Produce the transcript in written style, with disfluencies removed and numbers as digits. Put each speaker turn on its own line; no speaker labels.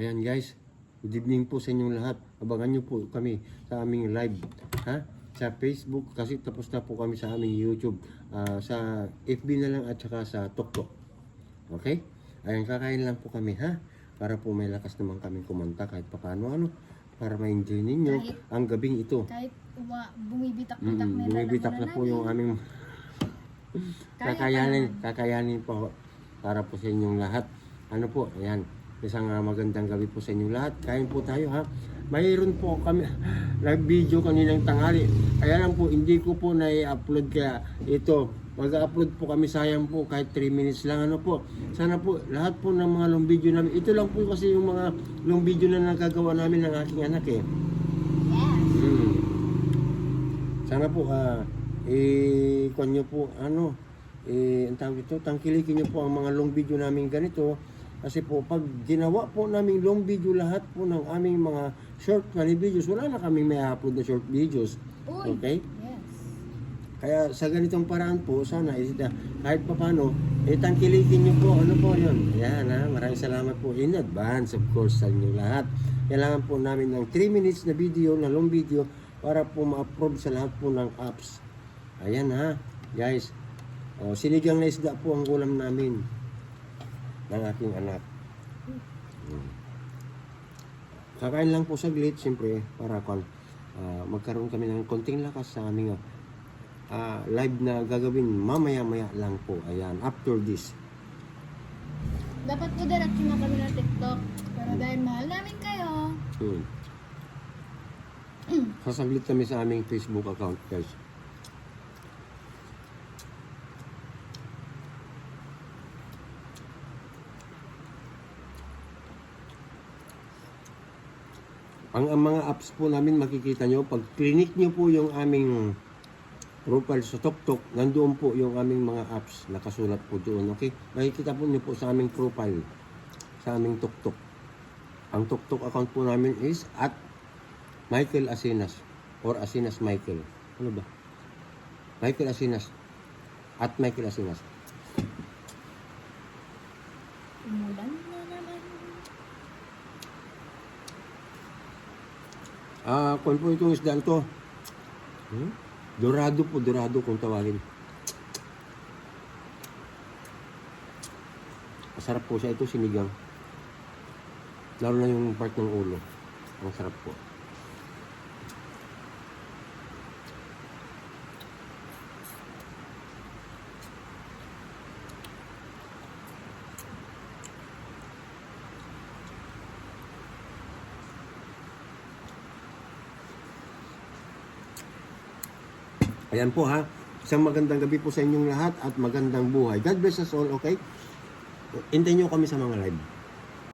Ayan guys, good evening po sa inyong lahat. Abangan nyo po kami sa aming live sa Facebook kasi tapos na po kami sa aming YouTube, sa FB na lang at saka sa TikTok. Okay? Ayan, kakain lang po kami para po may lakas naman kami kumanta kahit paano para ma-enjoy ninyo ang gabing ito.
Kahit bumibitak-bitak na
bumibitak na po yung aming kakayanin po para po sa inyong lahat. Ano po, ayan. Isang magandang gabi po sa inyo lahat. Kain po tayo Mayroon po kami nag-video kaninang tanghali. Kaya lang po, hindi ko po na-upload kaya ito. Mag-upload po kami, sayang po kahit 3 minutes lang. Ano po, sana po lahat po ng mga long video namin. Ito lang po kasi yung mga long video na nagagawa namin ng aking anak
Yes.
Sana po, kuwan nyo po, ang tawag ito, tangkilikin nyo po ang mga long video namin ganito. Kasi po, pag ginawa po namin long video lahat po ng aming mga short funny videos, wala na kaming may upload na short videos. Okay?
Yes.
Kaya sa ganitong paraan po, sana kahit pa paano, tangkilikin nyo po, ano po yun. Ayan maraming salamat po in advance, of course, sa inyo lahat. Kailangan po namin ng 3 minutes na video, na long video, para po ma-approve sa lahat po ng apps. Ayan guys. Sinigang na isda po ang ulam namin ng aking anak. Kakain lang po saglit, siyempre, para magkaroon kami ng konting lakas sa aming live na gagawin mamaya-maya lang po. Ayan, after this.
Dapat po diretso na kami ng TikTok. Pero dahil mahal namin kayo.
Sasaglit kami sa aming Facebook account, guys. Ang mga apps po namin makikita nyo, pag clinic nyo po yung aming profile sa TikTok, nandoon po yung aming mga apps, nakasulat po doon, okay? Makikita po nyo po sa aming profile, sa aming TikTok. Ang TikTok account po namin is at Michael Asinas or Asinas Michael. Ano ba? Michael Asinas. At Michael Asinas.
Umulan na naman.
Kung po itong isdaan to, dorado kung tawagin. Masarap po siya, ito sinigang. Lalo na yung part ng ulo. Ang sarap po. Ayan po isang magandang gabi po sa inyong lahat at magandang buhay. God bless us all, okay? Hintayin nyo kami sa mga live.